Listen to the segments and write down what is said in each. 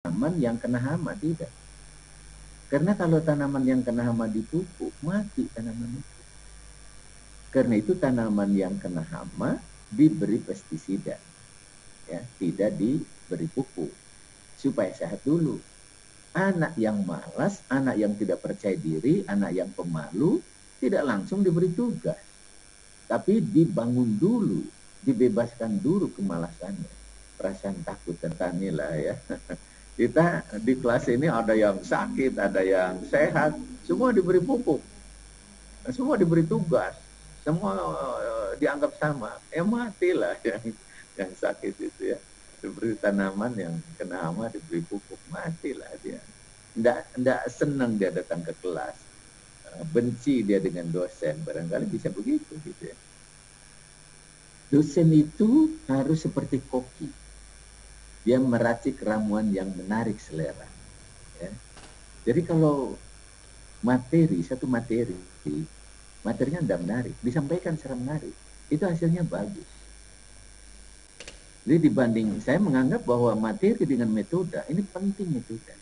tanaman yang kena hama, tidak. Karena kalau tanaman yang kena hama dipupuk, mati tanaman itu. Karena itu tanaman yang kena hama diberi pestisida, ya, tidak diberi pupuk supaya sehat dulu. Anak yang malas, anak yang tidak percaya diri, anak yang pemalu tidak langsung diberi tugas, tapi dibangun dulu, dibebaskan dulu kemalasannya, perasaan takut tentang inilah ya. Kita di kelas ini ada yang sakit, ada yang sehat, semua diberi pupuk, semua diberi tugas, semua dianggap sama. Matilah yang sakit itu ya. Diberi tanaman yang kena hama diberi pupuk, matilah dia. Nggak senang dia datang ke kelas, benci dia dengan dosen, barangkali bisa begitu gitu ya. Dosen itu harus seperti koki, dia meracik ramuan yang menarik selera, ya. Jadi kalau satu materinya tidak menarik, disampaikan secara menarik, itu hasilnya bagus. Jadi dibanding, saya menganggap bahwa materi dengan metode, ini penting metode.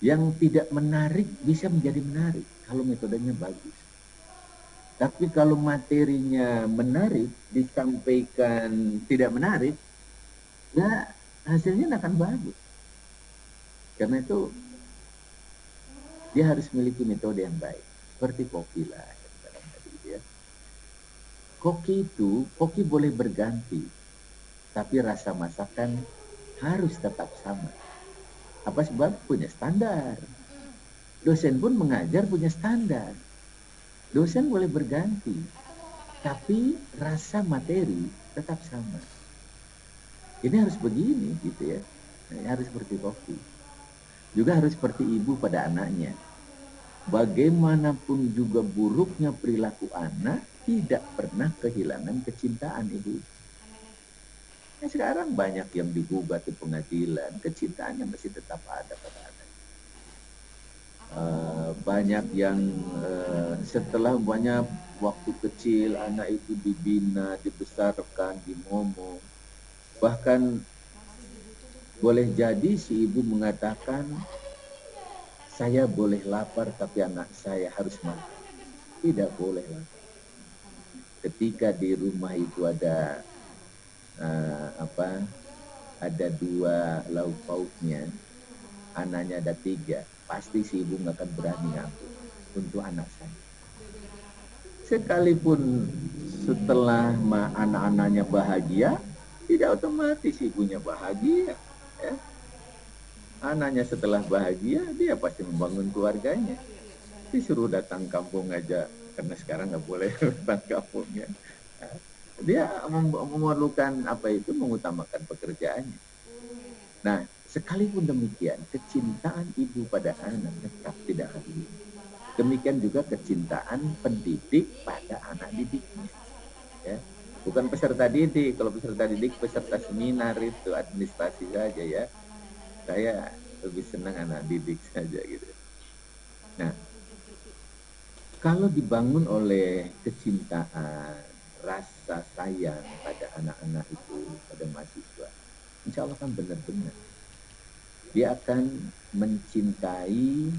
Yang tidak menarik bisa menjadi menarik kalau metodenya bagus. Tapi kalau materinya menarik, disampaikan tidak menarik, ya hasilnya akan bagus. Karena itu dia harus memiliki metode yang baik. Seperti kopi lah. Koki boleh berganti, tapi rasa masakan harus tetap sama. Apa sebab? Punya standar. Dosen pun mengajar punya standar. Dosen boleh berganti, tapi rasa materi tetap sama. Ini harus begini gitu ya. Harus seperti kopi. Juga harus seperti ibu pada anaknya. Bagaimanapun juga buruknya perilaku anak, tidak pernah kehilangan kecintaan ibu. Nah, sekarang banyak yang digugat di pengadilan, kecintaannya masih tetap ada pada anak. Banyak yang setelah banyak waktu kecil anak itu dibina, dibesarkan, dimomong. Bahkan boleh jadi si ibu mengatakan, saya boleh lapar tapi anak saya harus makan. Tidak boleh lapar. Ketika di rumah itu ada ada 2 lauk pauknya, anaknya ada 3, pasti si ibu nggak akan berani ngambil untuk anak saya. Sekalipun setelah anak-anaknya bahagia, tidak otomatis ibunya bahagia. Ya. Anaknya setelah bahagia, dia pasti membangun keluarganya. Disuruh datang kampung aja, karena sekarang nggak boleh datang kampungnya. Dia memerlukan mengutamakan pekerjaannya. Nah, sekalipun demikian, kecintaan ibu pada anak tetap tidak akan hilang. Demikian juga kecintaan pendidik pada anak didiknya. Ya. Bukan peserta didik. Kalau peserta didik, peserta seminar itu administrasi saja ya. Saya lebih senang anak didik saja gitu. Nah, kalau dibangun oleh kecintaan, rasa sayang pada anak-anak itu, pada mahasiswa, insya Allah kan benar-benar dia akan mencintai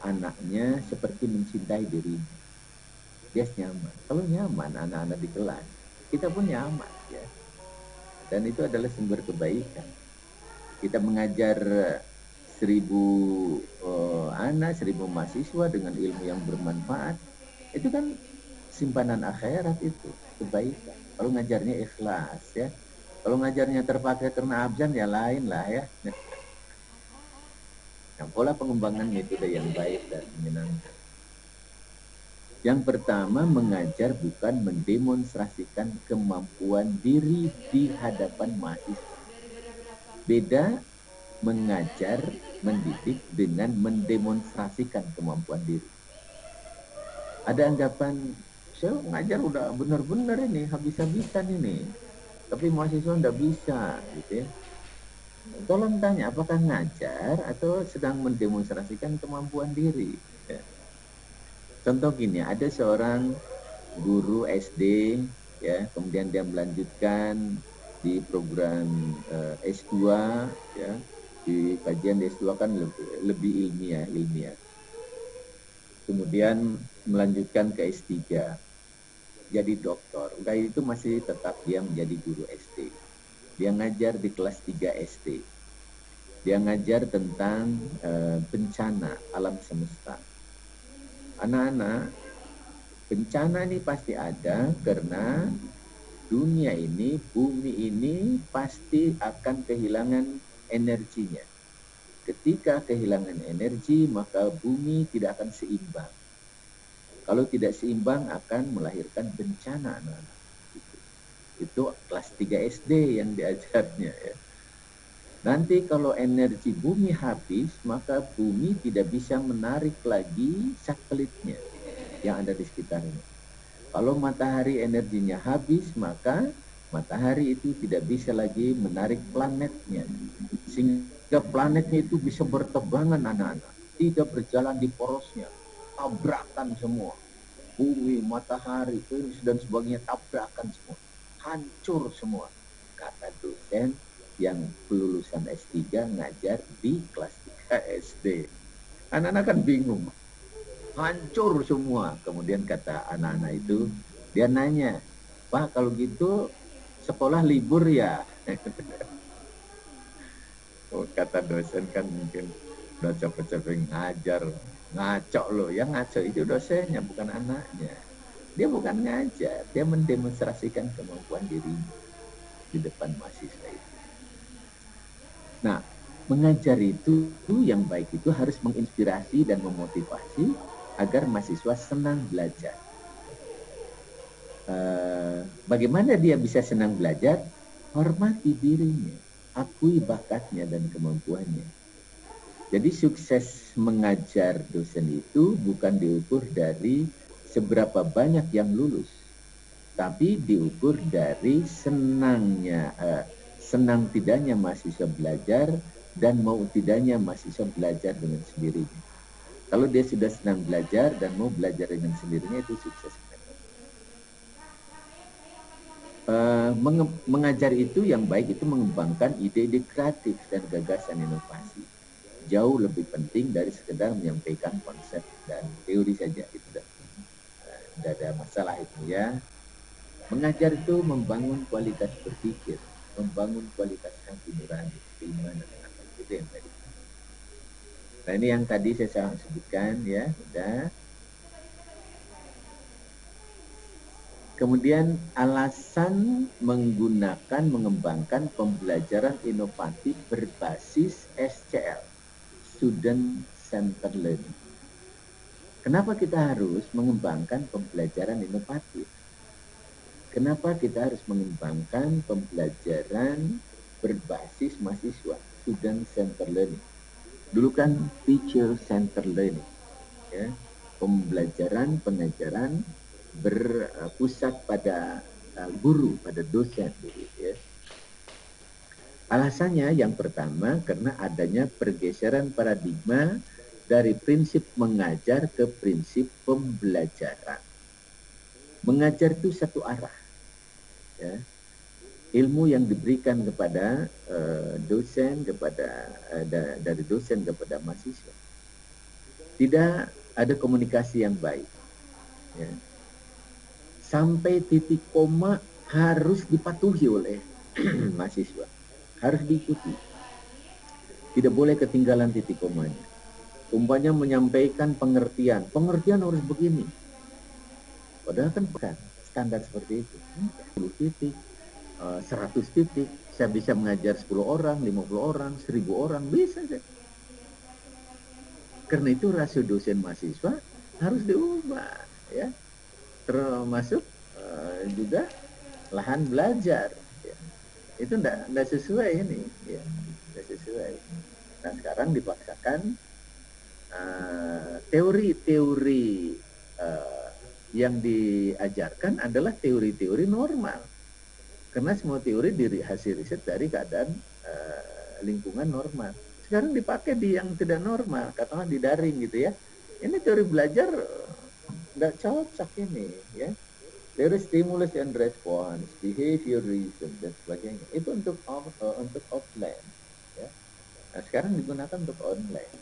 anaknya seperti mencintai dirinya. Dia nyaman. Kalau nyaman anak-anak di kelas, kita pun nyaman ya. Dan itu adalah sumber kebaikan. Kita mengajar 1000 anak, 1000 mahasiswa dengan ilmu yang bermanfaat, itu kan simpanan akhirat, itu kebaikan. Kalau ngajarnya ikhlas ya. Kalau ngajarnya terpakai karena absen ya lain lah ya. Nah, pola pengembangan metode yang baik dan menyenangkan. Yang pertama, mengajar bukan mendemonstrasikan kemampuan diri di hadapan mahasiswa. Beda mengajar, mendidik dengan mendemonstrasikan kemampuan diri. Ada anggapan, saya mengajar udah benar-benar ini, habis-habisan ini, tapi mahasiswa enggak bisa, gitu ya. Tolong tanya, apakah ngajar atau sedang mendemonstrasikan kemampuan diri? Ya. Contoh gini, ada seorang guru SD, ya, kemudian dia melanjutkan di program S2, ya. Di kajian S2 kan lebih ilmiah. Kemudian melanjutkan ke S3, jadi doktor. Udah itu masih tetap dia menjadi guru SD. Dia ngajar di kelas 3 SD. Dia ngajar tentang bencana alam semesta. Anak-anak, bencana ini pasti ada karena dunia ini, bumi ini pasti akan kehilangan energinya. Ketika kehilangan energi, maka bumi tidak akan seimbang. Kalau tidak seimbang akan melahirkan bencana anak-anak. Itu kelas 3 SD yang diajarnya ya. Nanti kalau energi bumi habis, maka bumi tidak bisa menarik lagi satelitnya yang ada di sekitarnya. Kalau matahari energinya habis, maka matahari itu tidak bisa lagi menarik planetnya. Sehingga planetnya itu bisa bertebangan anak-anak. Tidak berjalan di porosnya. Tabrakan semua. Bumi, matahari, Venus dan sebagainya tabrakan semua. Hancur semua. Kata dosen yang lulusan S3 ngajar di kelas 3 SD. Anak-anak kan bingung. Hancur semua. Kemudian kata anak-anak itu, dia nanya, Pak kalau gitu sekolah libur ya? Oh, kata dosen kan mungkin udah capek-capek ngajar, ngaco loh. Yang ngaco itu dosennya, bukan anaknya. Dia bukan ngajar, dia mendemonstrasikan kemampuan dirinya di depan mahasiswa itu. Nah, mengajar itu yang baik itu harus menginspirasi dan memotivasi agar mahasiswa senang belajar. Bagaimana dia bisa senang belajar? Hormati dirinya, akui bakatnya dan kemampuannya. Jadi sukses mengajar dosen itu bukan diukur dari seberapa banyak yang lulus, tapi diukur dari senang tidaknya mahasiswa belajar dan mau tidaknya mahasiswa belajar dengan sendirinya. Kalau dia sudah senang belajar dan mau belajar dengan sendirinya, itu sukses. Mengajar itu yang baik itu mengembangkan ide-ide kreatif dan gagasan inovasi. Jauh lebih penting dari sekedar menyampaikan konsep dan teori saja. Itu tidak ada masalah itu ya. Mengajar itu membangun kualitas berpikir, membangun kualitas hati nurani, keimanan, itu yang tadi. Nah ini yang tadi saya sebutkan ya, udah. Kemudian alasan mengembangkan pembelajaran inovatif berbasis SCL, Student Centered Learning. Kenapa kita harus mengembangkan pembelajaran inovatif? Kenapa kita harus mengembangkan pembelajaran berbasis mahasiswa, Student Centered Learning? Dulu kan teacher centered learning, ya, pembelajaran pengajaran berpusat pada guru, pada dosen, ya. Alasannya yang pertama karena adanya pergeseran paradigma dari prinsip mengajar ke prinsip pembelajaran. Mengajar itu satu arah, ya. Ilmu yang diberikan kepada dosen dari dosen kepada mahasiswa tidak ada komunikasi yang baik, ya. Sampai titik koma harus dipatuhi oleh mahasiswa, harus diikuti, tidak boleh ketinggalan titik komanya. Umpamanya menyampaikan pengertian harus begini, padahal kan bukan standar seperti itu. 10 titik, 100 titik, saya bisa mengajar 10 orang, 50 orang, 1000 orang, bisa saja. Karena itu rasio dosen mahasiswa harus diubah, ya. Termasuk juga lahan belajar, ya. Itu enggak sesuai ini, ya. Enggak sesuai. Nah, sekarang dipaksakan teori-teori yang diajarkan adalah teori-teori normal. Karena semua teori hasil riset dari keadaan lingkungan normal. Sekarang dipakai di yang tidak normal, katakanlah di daring gitu ya. Ini teori belajar nggak cocok ini, ya. Teori stimulus and response, behaviorism dan sebagainya. Itu untuk offline, ya. sekarang digunakan untuk online,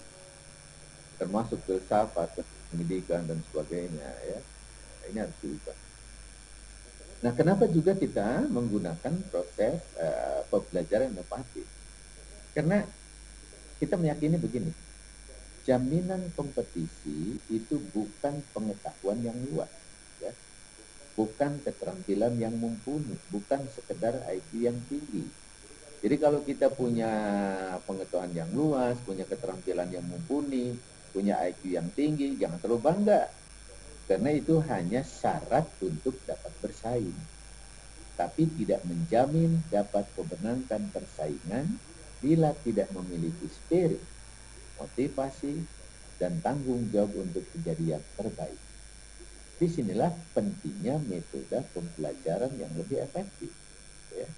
termasuk filsafat, pendidikan dan sebagainya ya. Ini harus diubah. Nah, kenapa juga kita menggunakan proses pembelajaran inovatif? Karena kita meyakini begini, jaminan kompetisi itu bukan pengetahuan yang luas, ya. Bukan keterampilan yang mumpuni, bukan sekedar IQ yang tinggi. Jadi kalau kita punya pengetahuan yang luas, punya keterampilan yang mumpuni, punya IQ yang tinggi, jangan terlalu bangga. Karena itu hanya syarat untuk dapat bersaing. Tapi tidak menjamin dapat memenangkan persaingan bila tidak memiliki spirit, motivasi, dan tanggung jawab untuk menjadi yang terbaik. Disinilah pentingnya metode pembelajaran yang lebih efektif. Ya.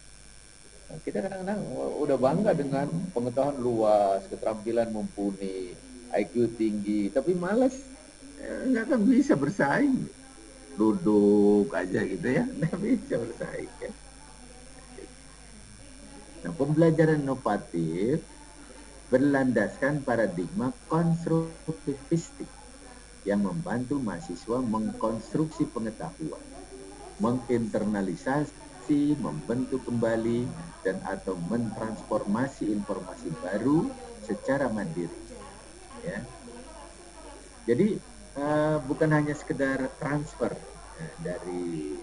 Nah, kita kadang-kadang udah bangga dengan pengetahuan luas, keterampilan mumpuni, IQ tinggi, tapi malas, nggak akan bisa bersaing. Duduk aja gitu ya, nggak bisa bersaing. Ya. Nah, pembelajaran inovatif berlandaskan paradigma konstruktivistik yang membantu mahasiswa mengkonstruksi pengetahuan, menginternalisasi, membentuk kembali, dan atau mentransformasi informasi baru secara mandiri. Ya. Jadi bukan hanya sekedar transfer dari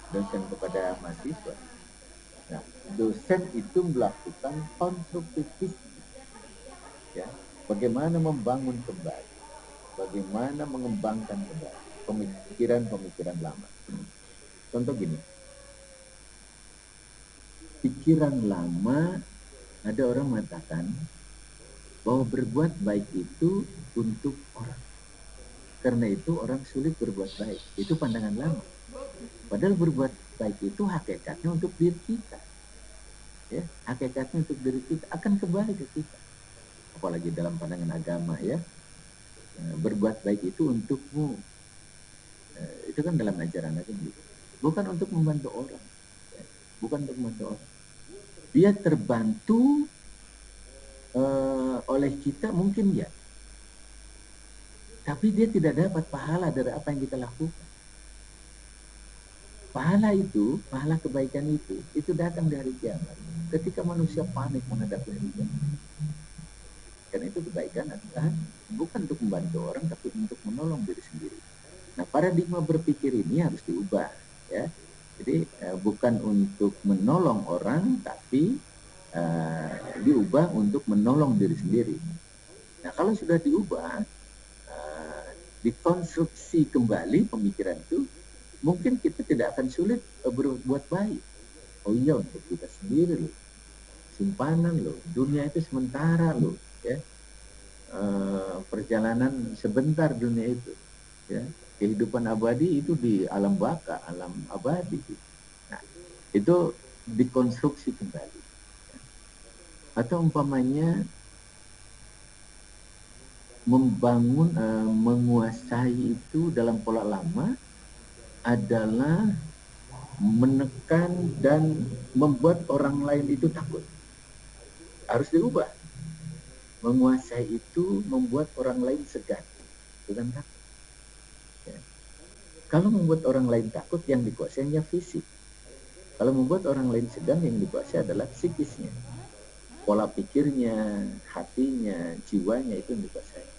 dosen kepada mahasiswa. Nah, dosen itu melakukan konstruktivisme, ya, bagaimana membangun kembali, bagaimana mengembangkan kembali pemikiran-pemikiran lama. Contoh gini, pikiran lama, ada orang mengatakan bahwa berbuat baik itu untuk orang. Karena itu orang sulit berbuat baik. Itu pandangan lama. Padahal berbuat baik itu hakikatnya untuk diri kita. Ya, hakikatnya untuk diri kita akan kembali ke kita. Apalagi dalam pandangan agama ya. Berbuat baik itu untukmu. Itu kan dalam ajaran agama. Bukan untuk membantu orang. Ya. Bukan untuk membantu orang. Dia terbantu oleh kita mungkin ya. Tapi dia tidak dapat pahala dari apa yang kita lakukan. Pahala itu, pahala kebaikan itu datang dari kiamat. Ketika manusia panik menghadapi hari kiamat. Karena itu kebaikan adalah bukan untuk membantu orang, tapi untuk menolong diri sendiri. Nah, paradigma berpikir ini harus diubah, ya. Jadi bukan untuk menolong orang, tapi diubah untuk menolong diri sendiri. Nah, kalau sudah diubah, dikonstruksi kembali pemikiran itu, mungkin kita tidak akan sulit berbuat baik. Oh iya, untuk kita sendiri loh, simpanan loh, dunia itu sementara loh, ya. Perjalanan sebentar dunia itu, ya. Kehidupan abadi itu di alam baka, alam abadi. Nah, itu dikonstruksi kembali. Atau umpamanya membangun, menguasai itu dalam pola lama adalah menekan dan membuat orang lain itu takut. Harus diubah. Menguasai itu membuat orang lain segan, bukan takut. Ya. Kalau membuat orang lain takut, yang dikuasainya fisik. Kalau membuat orang lain segan, yang dikuasai adalah psikisnya. Pola pikirnya, hatinya, jiwanya itu yang dikuasai.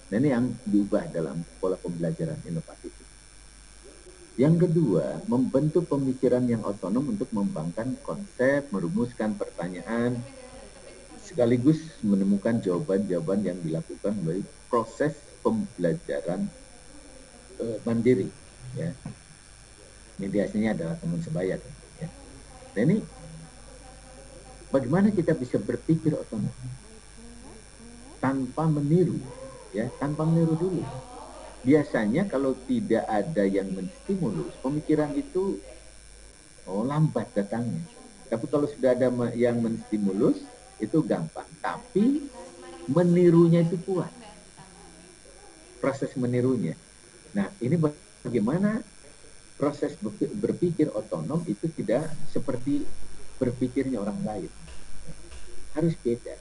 Dan ini yang diubah dalam pola pembelajaran inovatif. Yang kedua, membentuk pemikiran yang otonom untuk mengembangkan konsep, merumuskan pertanyaan, sekaligus menemukan jawaban-jawaban yang dilakukan melalui proses pembelajaran mandiri. Ya. Mediasinya adalah teman sebaya. Ya. Nah, ini bagaimana kita bisa berpikir otonom tanpa meniru, ya, tanpa meniru dulu. Biasanya kalau tidak ada yang menstimulus, pemikiran itu lambat datangnya. Tapi kalau sudah ada yang menstimulus, itu gampang. Tapi menirunya itu kuat. Proses menirunya. Nah, ini bagaimana proses berpikir otonom itu tidak seperti berpikirnya orang lain. Harus beda.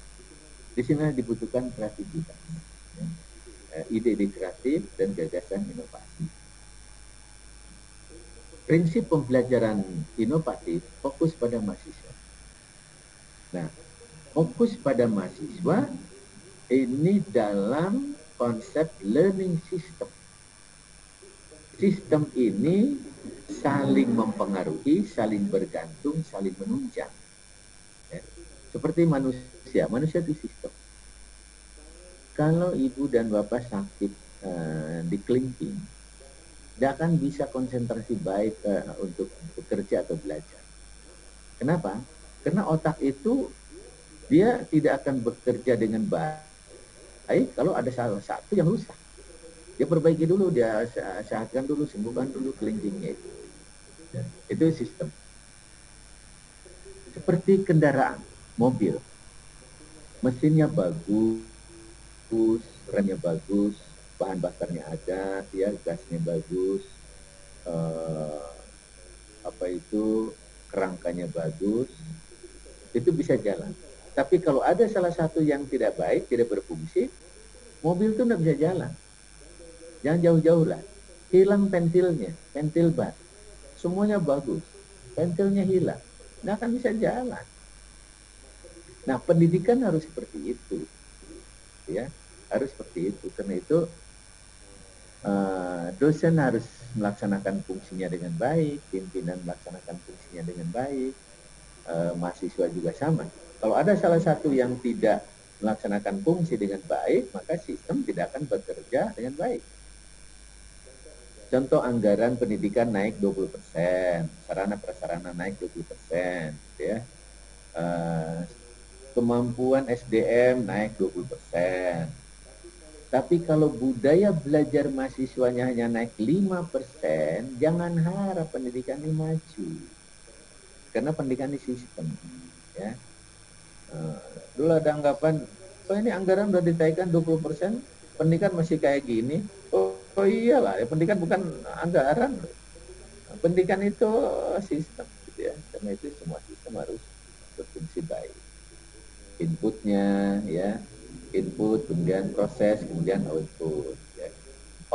Di sini dibutuhkan kreativitas, ya. Ide-ide kreatif dan gagasan inovasi. Prinsip pembelajaran inovatif fokus pada mahasiswa. Nah, fokus pada mahasiswa ini dalam konsep learning system. Sistem ini saling mempengaruhi, saling bergantung, saling menunjang. Ya. Seperti manusia, manusia itu sistem. Kalau ibu dan bapak sakit di kelingking, tidak akan bisa konsentrasi baik untuk bekerja atau belajar. Kenapa? Karena otak itu dia tidak akan bekerja dengan baik kalau ada salah satu yang rusak. Dia perbaiki dulu, dia sehatkan dulu, sembuhkan dulu kelingkingnya itu. Ya, itu sistem. Seperti kendaraan, mobil. Mesinnya bagus, remnya bagus, bahan bakarnya ada, ya gasnya bagus, kerangkanya bagus, itu bisa jalan. Tapi kalau ada salah satu yang tidak baik, tidak berfungsi, mobil itu tidak bisa jalan. Jangan jauh-jauh lah. Hilang pentilnya, pentil ban. Semuanya bagus. Pentilnya hilang. Nggak akan bisa jalan. Nah, pendidikan harus seperti itu. Ya, harus seperti itu. Karena itu dosen harus melaksanakan fungsinya dengan baik, pimpinan melaksanakan fungsinya dengan baik, mahasiswa juga sama. Kalau ada salah satu yang tidak melaksanakan fungsi dengan baik, maka sistem tidak akan bekerja dengan baik. Contoh anggaran pendidikan naik 20%, sarana prasarana naik 20%, ya. Kemampuan SDM naik 20%. Tapi kalau budaya belajar mahasiswanya hanya naik 5%, jangan harap pendidikan ini maju. Karena pendidikan ini sistem, ya. Dulu ada anggapan, oh ini anggaran udah ditaikkan 20%, pendidikan masih kayak gini. Oh iyalah, ya, pendidikan bukan anggaran. Pendidikan itu sistem, gitu ya. Karena itu semua sistem harus berfungsi baik. Inputnya, ya, input, kemudian proses, kemudian output. Ya.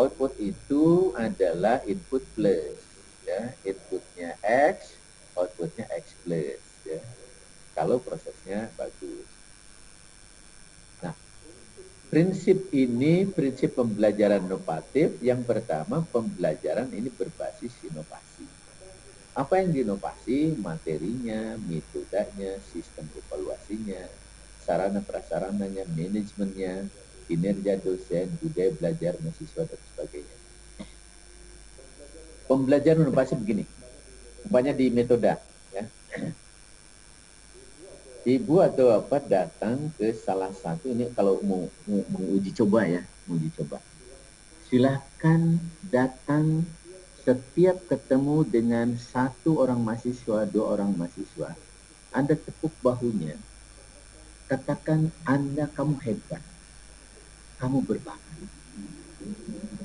Output itu adalah input plus, ya. Inputnya X, outputnya X plus, ya. Kalau prosesnya bagus. Nah, prinsip ini, prinsip pembelajaran inovatif. Yang pertama, pembelajaran ini berbasis inovasi. Apa yang diinovasi? Materinya, metodenya, sistem evaluasinya, sarana prasarananya, manajemennya, kinerja dosen, budaya belajar mahasiswa, dan sebagainya. Pembelajaran inovasi begini, umpamanya di metode, ya. Ibu atau bapak datang ke salah satu, ini kalau mau uji coba, ya, uji coba. Silahkan datang setiap ketemu dengan satu orang mahasiswa, dua orang mahasiswa. Anda tepuk bahunya, katakan kamu hebat, kamu berbakat.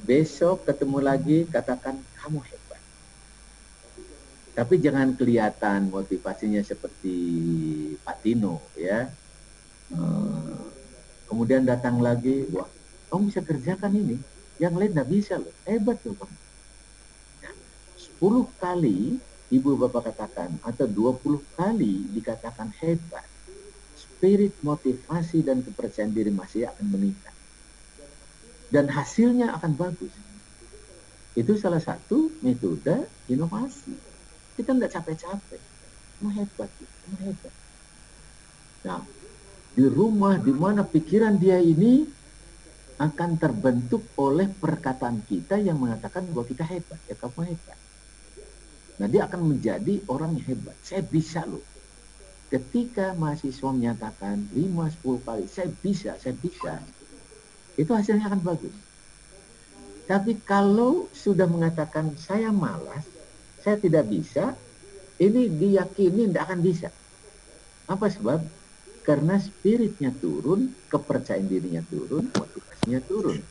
Besok ketemu lagi, katakan kamu hebat. Tapi jangan kelihatan motivasinya seperti Pak Tino, ya. Kemudian datang lagi, wah, kamu bisa kerjakan ini, yang lain nggak bisa loh, hebat loh kamu. Nah, 10 kali ibu bapak katakan, atau 20 kali dikatakan hebat, spirit, motivasi, dan kepercayaan diri masih akan meningkat. Dan hasilnya akan bagus. Itu salah satu metode inovasi. Kita nggak capek-capek. Kamu hebat, kamu hebat. Nah, di rumah, di mana pikiran dia ini akan terbentuk oleh perkataan kita yang mengatakan bahwa kita hebat. Ya, kamu hebat. Nah, dia akan menjadi orang yang hebat. Saya bisa loh. Ketika mahasiswa menyatakan 5-10 kali, saya bisa, itu hasilnya akan bagus. Tapi kalau sudah mengatakan saya malas, saya tidak bisa, ini diyakini tidak akan bisa. Apa sebab? Karena spiritnya turun, kepercayaan dirinya turun, motivasinya turun.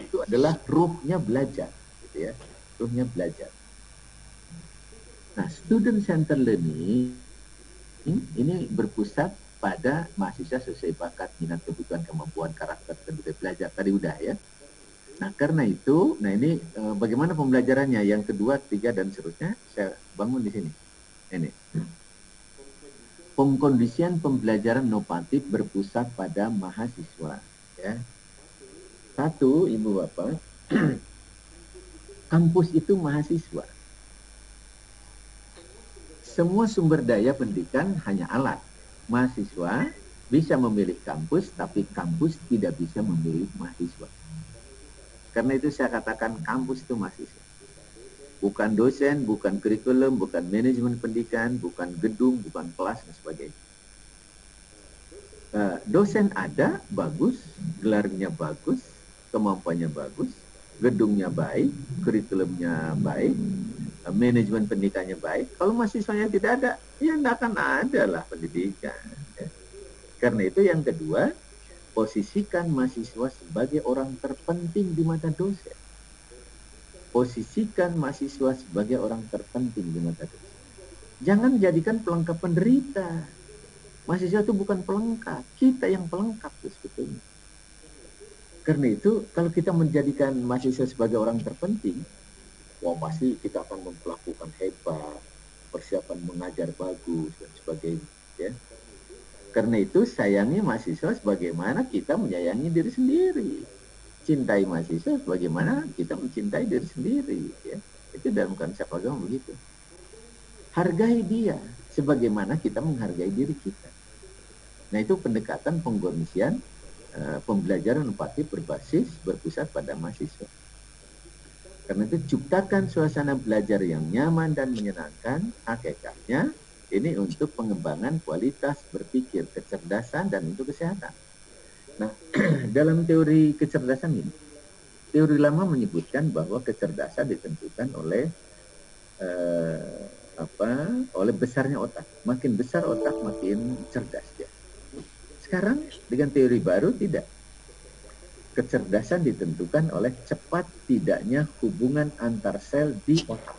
Itu adalah ruhnya belajar, gitu ya. Ruhnya belajar. Nah, student center learning ini berpusat pada mahasiswa sesuai bakat, minat, kebutuhan, kemampuan, karakter, dan budaya belajar. Tadi udah ya. Nah, karena itu, nah ini bagaimana pembelajarannya? Yang kedua, ketiga, dan seterusnya, saya bangun di sini. Ini. Pengkondisian pembelajaran inovatif berpusat pada mahasiswa. Ya. Satu, Ibu Bapak, kampus itu mahasiswa. Semua sumber daya pendidikan hanya alat. Mahasiswa bisa memilih kampus, tapi kampus tidak bisa memilih mahasiswa. Karena itu saya katakan kampus itu mahasiswa. Bukan dosen, bukan kurikulum, bukan manajemen pendidikan, bukan gedung, bukan kelas, dan sebagainya. Dosen ada, bagus, gelarnya bagus, kemampuannya bagus, gedungnya baik, kurikulumnya baik, manajemen pendidikannya baik. Kalau mahasiswanya tidak ada, ya tidak akan ada lah pendidikan. Ya. Karena itu yang kedua, posisikan mahasiswa sebagai orang terpenting di mata dosen. Posisikan mahasiswa sebagai orang terpenting di mata dosen. Jangan jadikan pelengkap penderita. Mahasiswa itu bukan pelengkap, kita yang pelengkap sebetulnya. Karena itu, kalau kita menjadikan mahasiswa sebagai orang terpenting, wah pasti kita akan melakukan hebat, persiapan mengajar bagus, dan sebagainya. Ya. Karena itu, sayangi mahasiswa sebagaimana kita menyayangi diri sendiri. Cintai mahasiswa sebagaimana kita mencintai diri sendiri. Ya. Itu dalam konsep agama begitu. Hargai dia sebagaimana kita menghargai diri kita. Nah, itu pendekatan pengkondisian pembelajaran inovatif berpusat pada mahasiswa. Karena itu ciptakan suasana belajar yang nyaman dan menyenangkan, hakikatnya ini untuk pengembangan kualitas berpikir, kecerdasan, dan untuk kesehatan. Nah, dalam teori kecerdasan ini, teori lama menyebutkan bahwa kecerdasan ditentukan oleh oleh besarnya otak. Makin besar otak, makin cerdas dia. Sekarang dengan teori baru tidak. Kecerdasan ditentukan oleh cepat tidaknya hubungan antar sel di otak.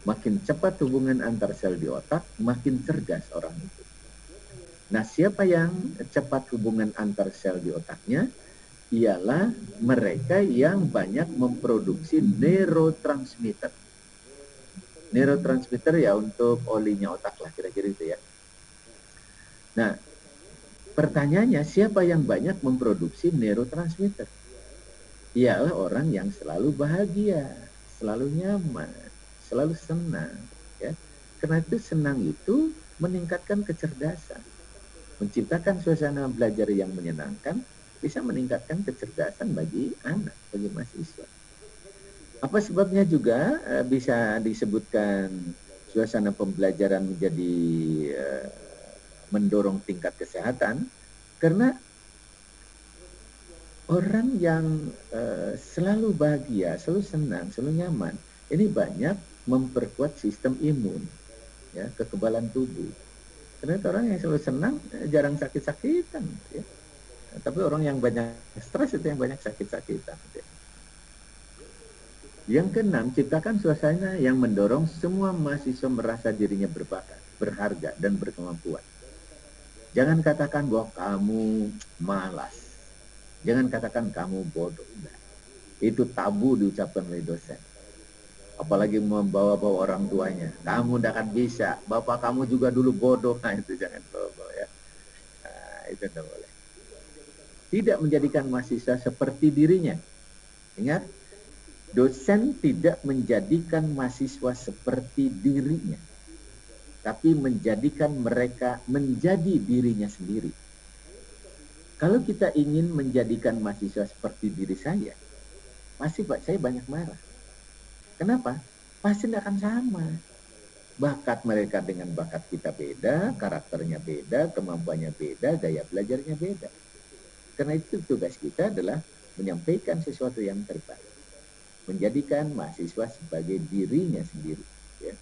Makin cepat hubungan antar sel di otak, makin cerdas orang itu. Nah, siapa yang cepat hubungan antar sel di otaknya? Ialah mereka yang banyak memproduksi neurotransmitter. Neurotransmitter ya untuk olinya otak lah, kira-kira itu ya. Nah, pertanyaannya, siapa yang banyak memproduksi neurotransmitter? Ialah orang yang selalu bahagia, selalu nyaman, selalu senang. Ya. Karena itu senang itu meningkatkan kecerdasan. Menciptakan suasana belajar yang menyenangkan bisa meningkatkan kecerdasan bagi anak, bagi mahasiswa. Apa sebabnya juga bisa disebutkan suasana pembelajaran menjadi mendorong tingkat kesehatan? Karena orang yang selalu bahagia, selalu senang, selalu nyaman, ini banyak memperkuat sistem imun, ya, kekebalan tubuh. Karena orang yang selalu senang jarang sakit-sakitan, ya. Tapi orang yang banyak stres itu yang banyak sakit-sakitan. Ya. Yang keenam, ciptakan suasana yang mendorong semua mahasiswa merasa dirinya berbakat, berharga, dan berkemampuan. Jangan katakan bahwa kamu malas. Jangan katakan kamu bodoh. Nah, itu tabu diucapkan oleh dosen. Apalagi membawa-bawa orang tuanya. Kamu tidak akan bisa. Bapak kamu juga dulu bodoh. Nah, itu jangan bawa-bawa ya. Nah, itu tidak boleh. Tidak menjadikan mahasiswa seperti dirinya. Ingat, dosen tidak menjadikan mahasiswa seperti dirinya. Tapi menjadikan mereka menjadi dirinya sendiri. Kalau kita ingin menjadikan mahasiswa seperti diri saya, pasti saya banyak marah. Kenapa? Pasti tidak akan sama. Bakat mereka dengan bakat kita beda, karakternya beda, kemampuannya beda, gaya belajarnya beda. Karena itu tugas kita adalah menyampaikan sesuatu yang terbaik. Menjadikan mahasiswa sebagai dirinya sendiri. Ya.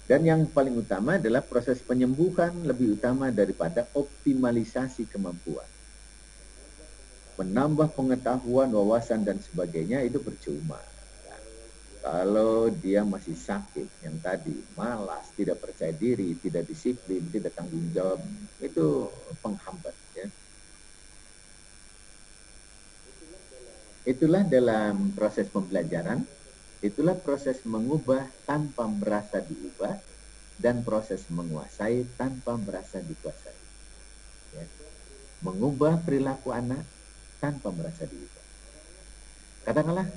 Dan yang paling utama adalah proses penyembuhan lebih utama daripada optimalisasi kemampuan. Menambah pengetahuan, wawasan, dan sebagainya itu percuma. Kalau dia masih sakit, yang tadi malas, tidak percaya diri, tidak disiplin, tidak tanggung jawab, itu penghambat. Ya. Itulah dalam proses pembelajaran, itulah proses mengubah tanpa merasa diubah, dan proses menguasai tanpa merasa dikuasai. Ya. Mengubah perilaku anak tanpa merasa diubah. Katakanlah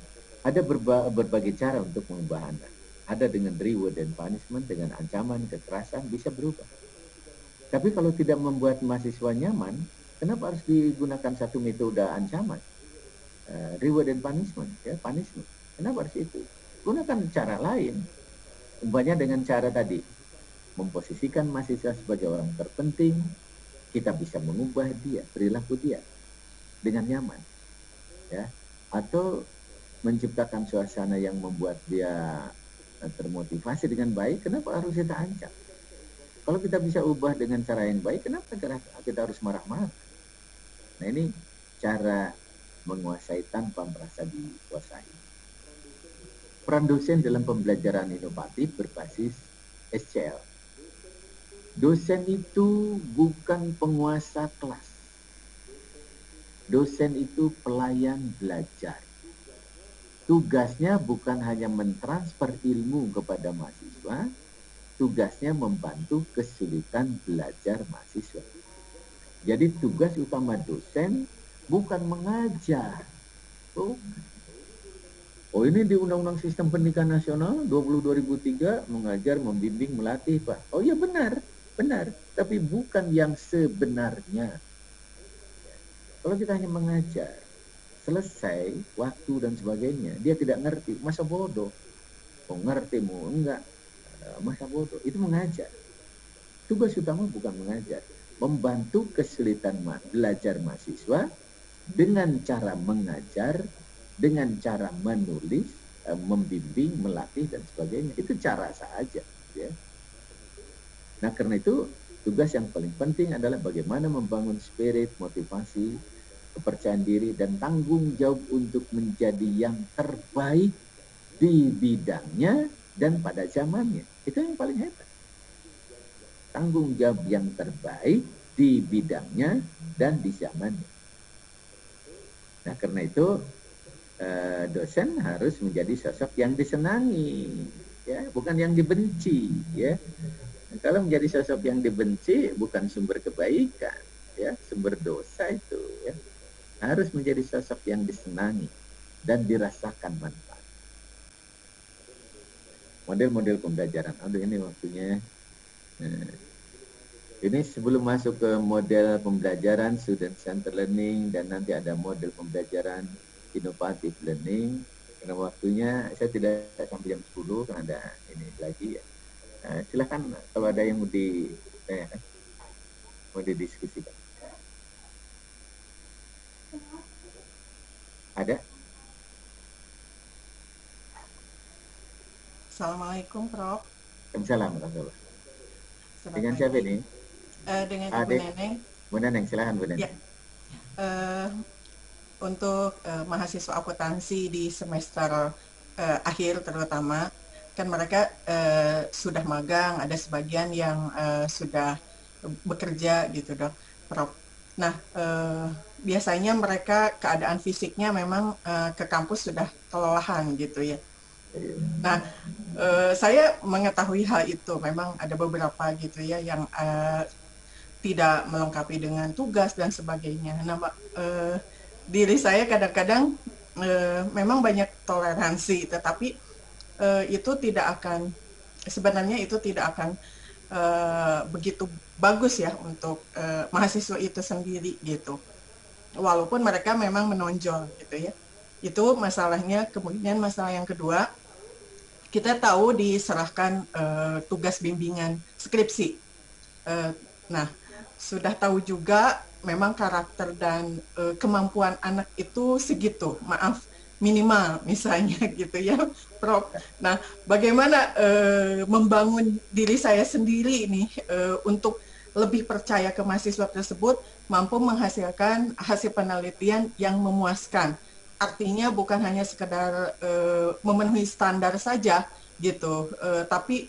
ada berbagai cara untuk mengubah anak. Ada dengan reward dan punishment, dengan ancaman, kekerasan, bisa berubah. Tapi kalau tidak membuat mahasiswa nyaman, kenapa harus digunakan satu metode ancaman? Reward and punishment, ya, punishment. Kenapa harus itu? Gunakan cara lain. Umpamanya dengan cara tadi, memposisikan mahasiswa sebagai orang terpenting, kita bisa mengubah dia, perilaku dia dengan nyaman. Ya. Atau menciptakan suasana yang membuat dia termotivasi dengan baik, kenapa harus kita ancam? Kalau kita bisa ubah dengan cara yang baik, kenapa kita harus marah-marah? Nah, ini cara menguasai tanpa merasa dikuasai. Peran dosen dalam pembelajaran inovatif berbasis SCL. Dosen itu bukan penguasa kelas. Dosen itu pelayan belajar. Tugasnya bukan hanya mentransfer ilmu kepada mahasiswa, tugasnya membantu kesulitan belajar mahasiswa. Jadi tugas utama dosen bukan mengajar. Oh ini di Undang-Undang Sistem Pendidikan Nasional 2003 mengajar, membimbing, melatih, Pak. Oh iya benar, benar. Tapi bukan yang sebenarnya. Kalau kita hanya mengajar, selesai waktu dan sebagainya, dia tidak ngerti, masa bodoh. Oh ngerti mau enggak, masa bodoh. Itu mengajar. Tugas utama bukan mengajar, membantu kesulitan belajar mahasiswa dengan cara mengajar, dengan cara menulis, membimbing, melatih dan sebagainya. Itu cara saja. Ya. Nah karena itu tugas yang paling penting adalah bagaimana membangun spirit, motivasi, kepercayaan diri, dan tanggung jawab untuk menjadi yang terbaik di bidangnya dan pada zamannya. Itu yang paling hebat. Tanggung jawab yang terbaik di bidangnya dan di zamannya. Nah, karena itu dosen harus menjadi sosok yang disenangi, ya, bukan yang dibenci, ya. Nah, kalau menjadi sosok yang dibenci bukan sumber kebaikan, ya, sumber dosa itu, ya. Harus menjadi sosok yang disenangi dan dirasakan manfaat. Model-model pembelajaran. Aduh ini waktunya. Ini sebelum masuk ke model pembelajaran student center learning dan nanti ada model pembelajaran inovatif learning. Karena waktunya saya tidak sampai jam 10 karena ada ini lagi ya. Silakan kalau ada yang mau didiskusikan. Ada? Assalamualaikum, Prof. Waalaikumsalam warahmatullahi. Selamat Dengan pagi. siapa ini? Dengan Ibu Neneng. Bu Neneng, silakan Bu Neneng. Ya. Untuk mahasiswa akuntansi di semester akhir terutama, kan mereka sudah magang, ada sebagian yang sudah bekerja gitu, Dok, Prof. Nah, biasanya mereka keadaan fisiknya memang ke kampus sudah kelelahan gitu ya. Nah, saya mengetahui hal itu, memang ada beberapa gitu ya yang tidak melengkapi dengan tugas dan sebagainya. Nah, diri saya kadang-kadang memang banyak toleransi, tetapi itu tidak akan, sebenarnya itu tidak akan begitu bagus ya untuk mahasiswa itu sendiri gitu. Walaupun mereka memang menonjol gitu ya. Itu masalahnya. Kemudian masalah yang kedua, kita tahu diserahkan tugas bimbingan skripsi. Nah, sudah tahu juga memang karakter dan kemampuan anak itu segitu, maaf, minimal misalnya gitu ya, Prof. Nah, bagaimana membangun diri saya sendiri ini untuk lebih percaya ke mahasiswa tersebut mampu menghasilkan hasil penelitian yang memuaskan artinya bukan hanya sekedar memenuhi standar saja gitu, tapi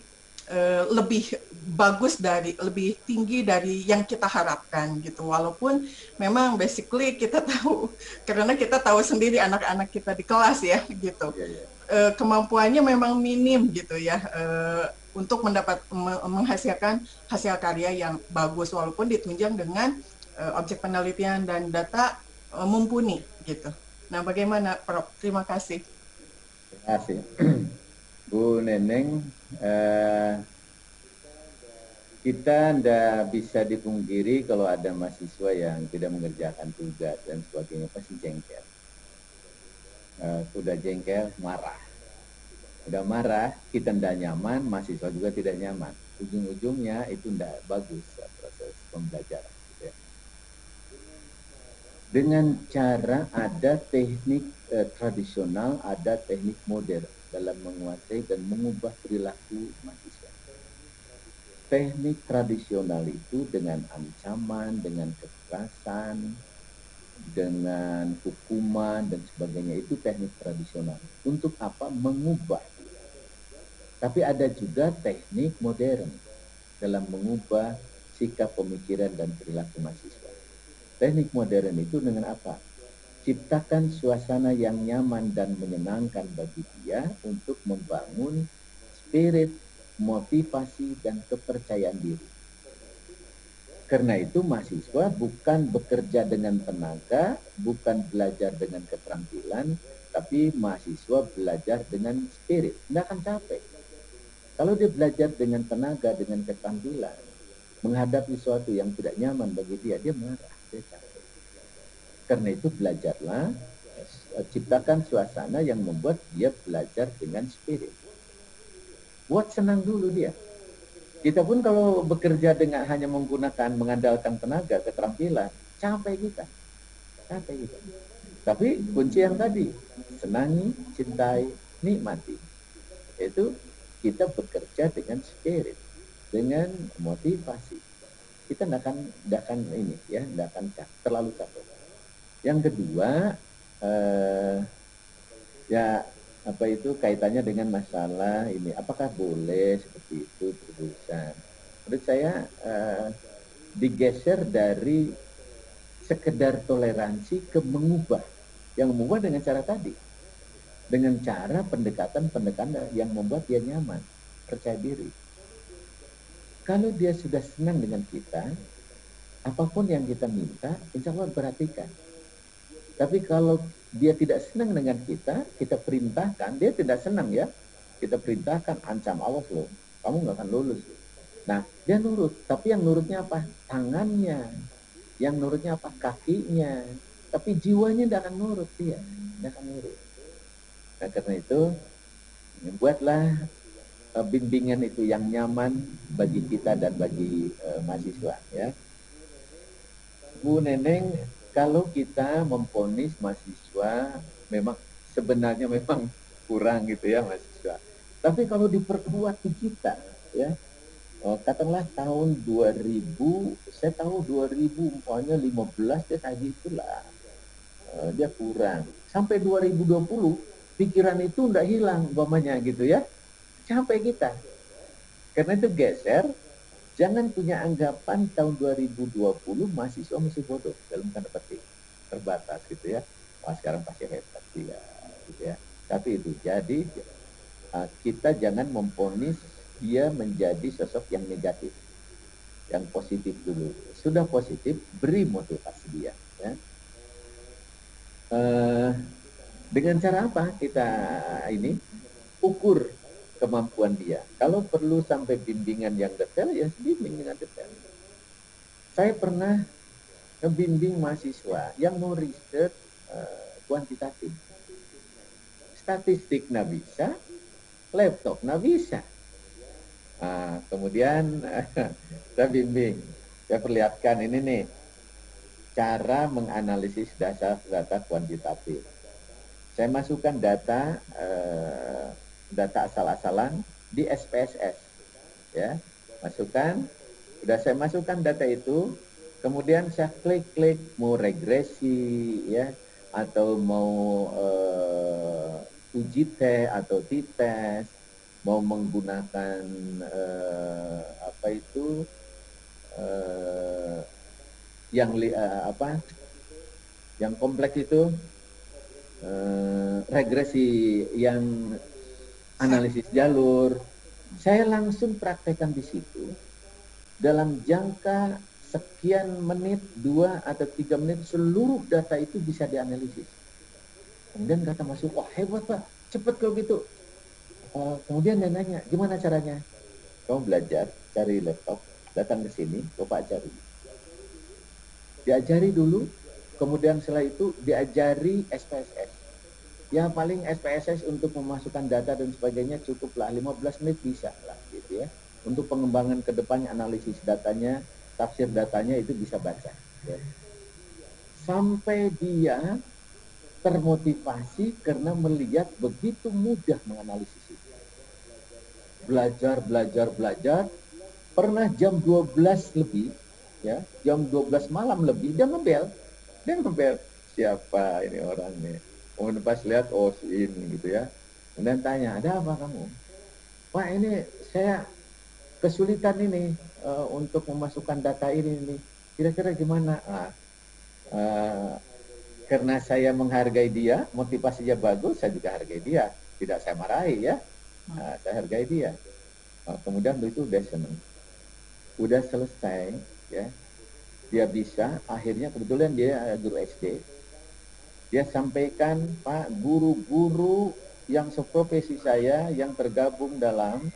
lebih bagus lebih tinggi dari yang kita harapkan gitu. Walaupun memang basically kita tahu, karena kita tahu sendiri anak-anak kita di kelas ya gitu, Iya, iya. kemampuannya memang minim gitu ya, untuk menghasilkan hasil karya yang bagus walaupun ditunjang dengan objek penelitian dan data mumpuni gitu. Nah, bagaimana Prof? Terima kasih. Terima kasih. Bu Neneng, kita tidak bisa dipungkiri kalau ada mahasiswa yang tidak mengerjakan tugas dan sebagainya, pasti jengkel. Sudah jengkel, marah. Udah marah, kita tidak nyaman, mahasiswa juga tidak nyaman. Ujung-ujungnya itu tidak bagus proses pembelajaran. Gitu ya. Dengan cara ada teknik tradisional, ada teknik modern dalam menguasai dan mengubah perilaku mahasiswa. Teknik tradisional itu dengan ancaman, dengan kekerasan, dengan hukuman dan sebagainya, itu teknik tradisional. Untuk apa? Mengubah. Tapi ada juga teknik modern dalam mengubah sikap pemikiran dan perilaku mahasiswa. Teknik modern itu dengan apa? Ciptakan suasana yang nyaman dan menyenangkan bagi dia untuk membangun spirit, motivasi, dan kepercayaan diri. Karena itu mahasiswa bukan bekerja dengan tenaga, bukan belajar dengan keterampilan, tapi mahasiswa belajar dengan spirit. Tidak akan capek. Kalau dia belajar dengan tenaga, dengan keterampilan, menghadapi sesuatu yang tidak nyaman bagi dia, dia marah, dia capek. Karena itu belajarlah, ciptakan suasana yang membuat dia belajar dengan spirit. Buat senang dulu dia. Kita pun kalau bekerja dengan hanya menggunakan, mengandalkan tenaga, keterampilan, capek kita. Capek kita. Tapi kunci yang tadi, senangi, cintai, nikmati. Itu kita bekerja dengan spirit, dengan motivasi. Kita tidak akan ini ya, tidak akan terlalu capek. Yang kedua, ya apa itu kaitannya dengan masalah ini, apakah boleh seperti itu terusan? Menurut saya digeser dari sekedar toleransi ke mengubah, yang mengubah dengan cara tadi, dengan cara pendekatan yang membuat dia nyaman, percaya diri. Kalau dia sudah senang dengan kita, apapun yang kita minta, insya Allah perhatikan. Tapi kalau dia tidak senang dengan kita perintahkan, dia tidak senang ya. Kita perintahkan, ancam, awas loh, kamu nggak akan lulus. Nah, dia nurut. Tapi yang nurutnya apa? Tangannya. Yang nurutnya apa? Kakinya. Tapi jiwanya tidak akan nurut dia. Tidak akan nurut. Nah, karena itu, buatlah bimbingan itu yang nyaman bagi kita dan bagi mahasiswa. Ya. Bu Neneng, kalau kita memponis mahasiswa memang sebenarnya memang kurang gitu ya mahasiswa. Tapi kalau diperkuat di kita ya, katakanlah tahun 2000, saya tahu 2000 umpamanya 15 dia kayak gitulah. Dia kurang. Sampai 2020 pikiran itu enggak hilang umpamanya gitu ya. Sampai kita. Karena itu geser. Jangan punya anggapan tahun 2020 mahasiswa masih bodoh dalam tanda petik, terbatas gitu ya. Wah sekarang pasti hebat dia, gitu ya. Tapi itu jadi kita jangan memponis dia menjadi sosok yang negatif, yang positif dulu. Sudah positif, beri motivasi dia. Ya. Dengan cara apa kita ini ukur kemampuan dia. Kalau perlu sampai bimbingan yang detail, ya bimbing dengan detail. Saya pernah membimbing mahasiswa yang mau riset kuantitatif. Statistik nggak bisa, laptop nggak bisa. Kemudian saya bimbing, saya perlihatkan ini nih, cara menganalisis data kuantitatif. Saya masukkan data asal-asalan di SPSS, ya, masukkan, sudah saya masukkan data itu, kemudian saya klik mau regresi, ya, atau mau uji tes atau t-test, mau menggunakan apa itu yang apa yang kompleks itu, regresi yang analisis jalur, saya langsung praktekkan di situ dalam jangka sekian menit, 2 atau 3 menit, seluruh data itu bisa dianalisis. Kemudian kata masuk, wah hebat Pak, cepat kalau gitu. Kemudian dia nanya, gimana caranya? Kamu belajar, cari laptop, datang ke sini, Bapak cari. Diajari dulu, kemudian setelah itu diajari SPSS. Ya paling SPSS untuk memasukkan data dan sebagainya cukuplah 15 menit bisa lah gitu ya. Untuk pengembangan ke depannya, analisis datanya, tafsir datanya itu bisa baca. Ya. Sampai dia termotivasi karena melihat begitu mudah menganalisis itu. Belajar, belajar, belajar. Pernah jam 12 lebih, ya, jam 12 malam lebih, dia ngebel. Dia ngebel. Siapa ini orangnya? Kemudian pas lihat, oh si ini gitu ya. Kemudian tanya, ada apa kamu? Pak ini saya kesulitan ini untuk memasukkan data ini. Kira-kira gimana? Karena saya menghargai dia, motivasinya bagus, saya juga hargai dia. Tidak saya marahi ya, saya hargai dia. Kemudian itu udah seneng, udah selesai ya, dia bisa. Akhirnya kebetulan dia guru SD, dia sampaikan, Pak, guru-guru yang seprofesi saya yang tergabung dalam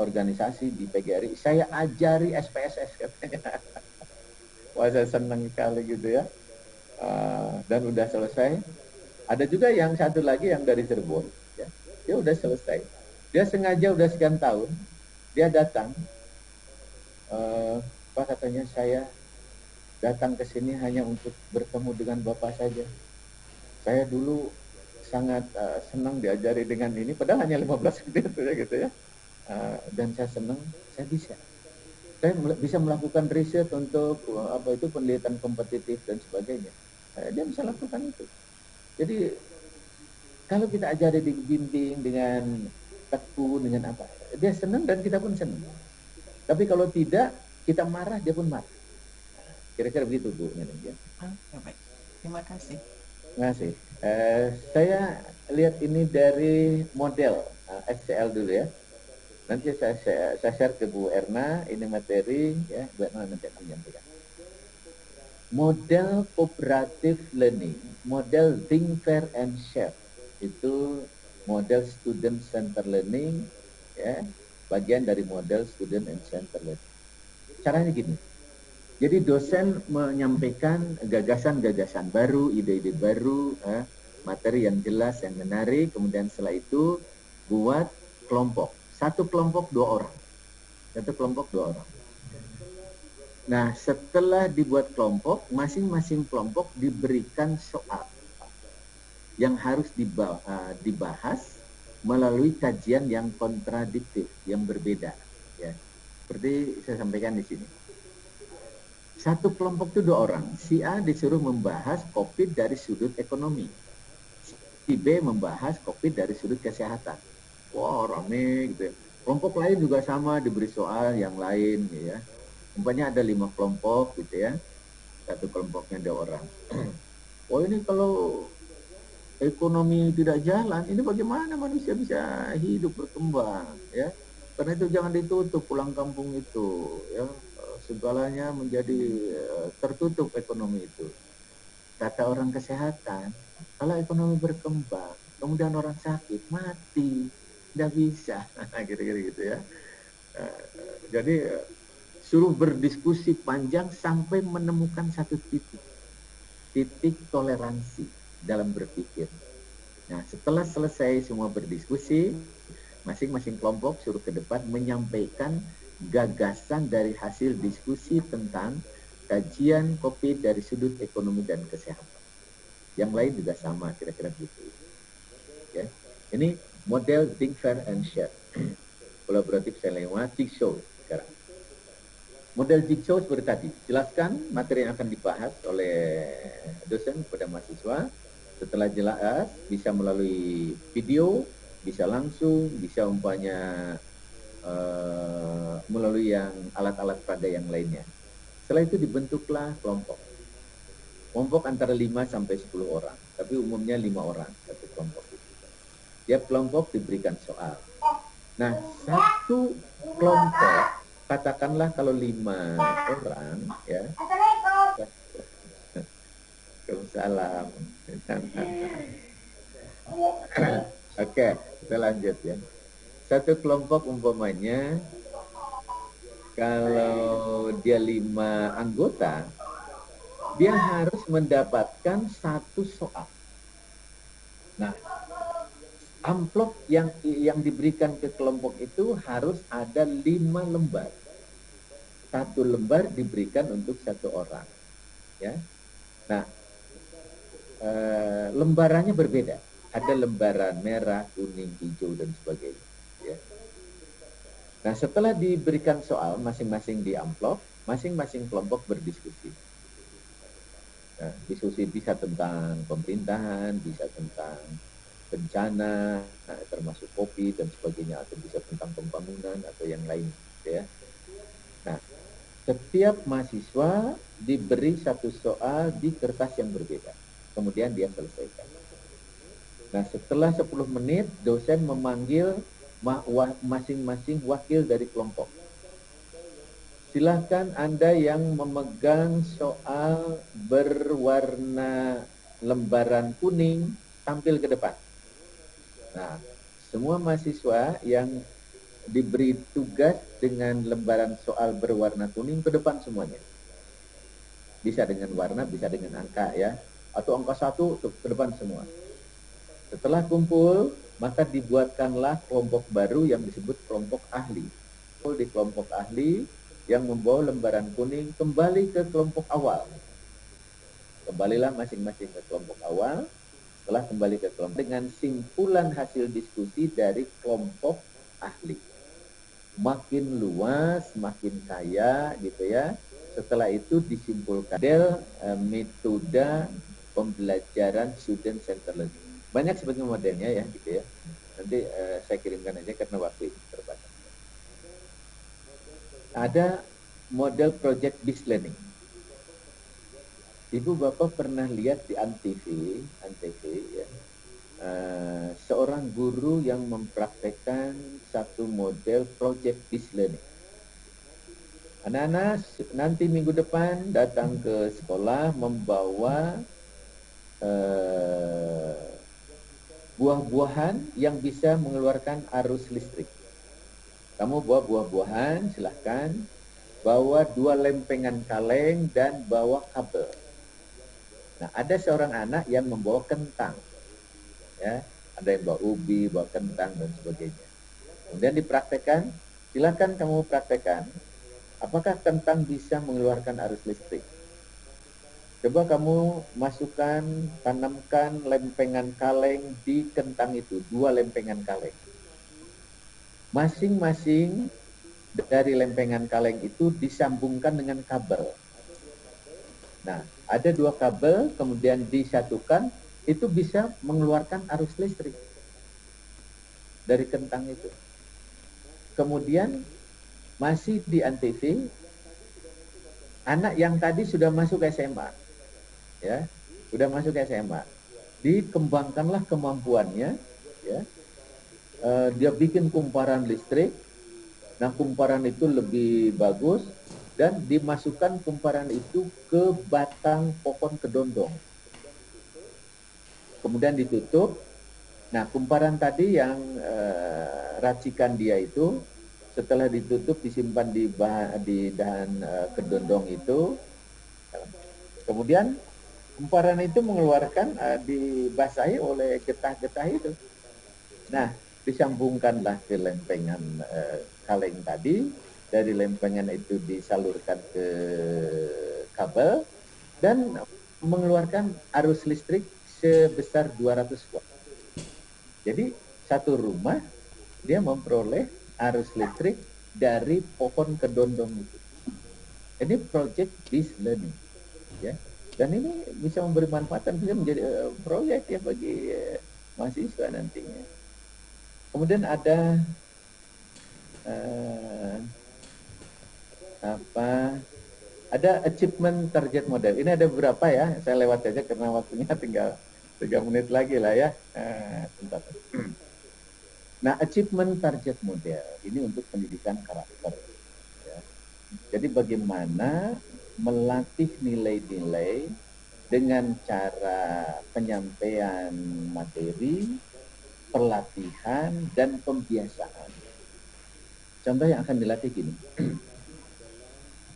organisasi di PGRI, saya ajari SPSS katanya. Wah saya senang sekali gitu ya. Dan udah selesai. Ada juga yang satu lagi yang dari Cirebon, ya. Dia udah selesai. Dia sengaja udah sekian tahun, dia datang, Pak katanya saya datang ke sini hanya untuk bertemu dengan Bapak saja. Saya dulu sangat senang diajari dengan ini, padahal hanya 15 menit gitu ya. Dan saya senang, saya bisa melakukan riset untuk apa itu penelitian kompetitif dan sebagainya. Dia bisa lakukan itu. Jadi kalau kita ajari dibimbing dengan tekun, dengan apa, dia senang dan kita pun senang. Tapi kalau tidak, kita marah, dia pun marah. Kira-kira begitu Bu. Ya, baik. Terima kasih. Terima kasih. Saya lihat ini dari model SCL dulu ya. Nanti saya share ke Bu Erna, ini materi ya, Bu Erna nanti akan menyampaikan. Model cooperative learning, model think, fair, and share. Itu model student center learning, ya, bagian dari model student and center learning. Caranya gini, jadi dosen menyampaikan gagasan-gagasan baru, ide-ide baru, materi yang jelas, yang menarik, kemudian setelah itu buat kelompok. Satu kelompok 2 orang. Satu kelompok 2 orang. Nah, setelah dibuat kelompok, masing-masing kelompok diberikan soal yang harus dibahas melalui kajian yang kontradiktif, yang berbeda. Ya, seperti saya sampaikan di sini. Satu kelompok itu 2 orang. Si A disuruh membahas COVID dari sudut ekonomi. Si B membahas COVID dari sudut kesehatan. Wah, rame gitu ya. Kelompok lain juga sama, diberi soal yang lain ya. Umpamanya ada 5 kelompok gitu ya. Satu kelompoknya 2 orang. Oh ini kalau ekonomi tidak jalan, ini bagaimana manusia bisa hidup berkembang ya? Karena itu jangan ditutup pulang kampung itu ya. Segalanya menjadi tertutup ekonomi itu. Kata orang kesehatan, kalau ekonomi berkembang, kemudian orang sakit mati, tidak bisa, kira-kira gitu ya. Jadi suruh berdiskusi panjang sampai menemukan satu titik toleransi dalam berpikir. Nah, setelah selesai semua berdiskusi, masing-masing kelompok suruh ke depan menyampaikan gagasan dari hasil diskusi tentang kajian COVID dari sudut ekonomi dan kesehatan. Yang lain juga sama, kira-kira gitu. Ya. Ini model think, fair, and share. Kolaboratif saya lewati show sekarang. Model jigsaw seperti tadi, jelaskan materi yang akan dibahas oleh dosen kepada mahasiswa. Setelah jelas, bisa melalui video, bisa langsung, bisa umpamanya melalui yang alat-alat pada yang lainnya. Setelah itu dibentuklah kelompok. Kelompok antara 5 sampai 10 orang, tapi umumnya 5 orang satu kelompok itu. Tiap kelompok diberikan soal. Nah, satu kelompok, katakanlah kalau 5 orang, ya. Waalaikumsalam. Oke, kita lanjut ya. Satu kelompok umpamanya, kalau dia 5 anggota, dia harus mendapatkan satu soal. Nah, amplop yang diberikan ke kelompok itu harus ada 5 lembar. Satu lembar diberikan untuk satu orang. Ya. Nah, lembarannya berbeda. Ada lembaran merah, kuning, hijau, dan sebagainya. Ya. Nah, setelah diberikan soal masing-masing di amplop, masing-masing kelompok berdiskusi. Nah, diskusi bisa tentang pemerintahan, bisa tentang bencana, termasuk kopi dan sebagainya, atau bisa tentang pembangunan atau yang lain. Ya. Nah, setiap mahasiswa diberi satu soal di kertas yang berbeda. Kemudian dia selesaikan. Nah, setelah 10 menit, dosen memanggil masing-masing wakil dari kelompok. Silahkan Anda yang memegang soal berwarna lembaran kuning tampil ke depan. Nah, semua mahasiswa yang diberi tugas dengan lembaran soal berwarna kuning ke depan semuanya. Bisa dengan warna, bisa dengan angka ya. Atau angka 1 ke depan semua. Setelah kumpul, maka dibuatkanlah kelompok baru yang disebut kelompok ahli. Di kelompok ahli yang membawa lembaran kuning kembali ke kelompok awal. Kembalilah masing-masing ke kelompok awal. Setelah kembali ke kelompok dengan simpulan hasil diskusi dari kelompok ahli. Makin luas, makin kaya gitu ya. Setelah itu disimpulkan model metode pembelajaran student center learning. Banyak sebetulnya modelnya ya gitu ya. Nanti saya kirimkan aja karena waktu ini terbatas. Ada model project based learning. Ibu bapak pernah lihat di Antv ya, seorang guru yang mempraktekkan satu model project based learning. Anak-anak nanti minggu depan datang ke sekolah membawa buah-buahan yang bisa mengeluarkan arus listrik. Kamu bawa buah-buahan, silahkan. Bawa 2 lempengan kaleng dan bawa kabel. Nah, ada seorang anak yang membawa kentang. Ya, ada yang bawa ubi, bawa kentang dan sebagainya. Kemudian dipraktekkan, silakan kamu praktekkan. Apakah kentang bisa mengeluarkan arus listrik? Coba kamu masukkan, tanamkan lempengan kaleng di kentang itu, 2 lempengan kaleng. Masing-masing dari lempengan kaleng itu disambungkan dengan kabel. Nah, ada 2 kabel, kemudian disatukan, itu bisa mengeluarkan arus listrik dari kentang itu. Kemudian masih di Antv, anak yang tadi sudah masuk SMA, ya, sudah masuk SMA, dikembangkanlah kemampuannya, ya, dia bikin kumparan listrik. Nah, kumparan itu lebih bagus dan dimasukkan kumparan itu ke batang pohon kedondong. Kemudian ditutup. Nah, kumparan tadi yang racikan dia itu setelah ditutup disimpan di dahan kedondong itu. Kemudian kumparan itu mengeluarkan dibasahi oleh getah-getah itu. Nah, disambungkanlah ke lempengan kaleng tadi, dari lempengan itu disalurkan ke kabel dan mengeluarkan arus listrik sebesar 200 watt. Jadi satu rumah dia memperoleh arus listrik dari pohon kedondong itu. Ini project based learning, ya. Dan ini bisa memberi manfaat dan bisa menjadi proyek ya bagi mahasiswa nantinya. Kemudian ada uh, apa? Ada achievement target model. Ini ada beberapa ya. Saya lewat saja karena waktunya tinggal 3 menit lagi lah ya. Nah, achievement target model ini untuk pendidikan karakter. Ya. Jadi bagaimana melatih nilai-nilai dengan cara penyampaian materi, pelatihan, dan pembiasaan. Contoh yang akan dilatih gini.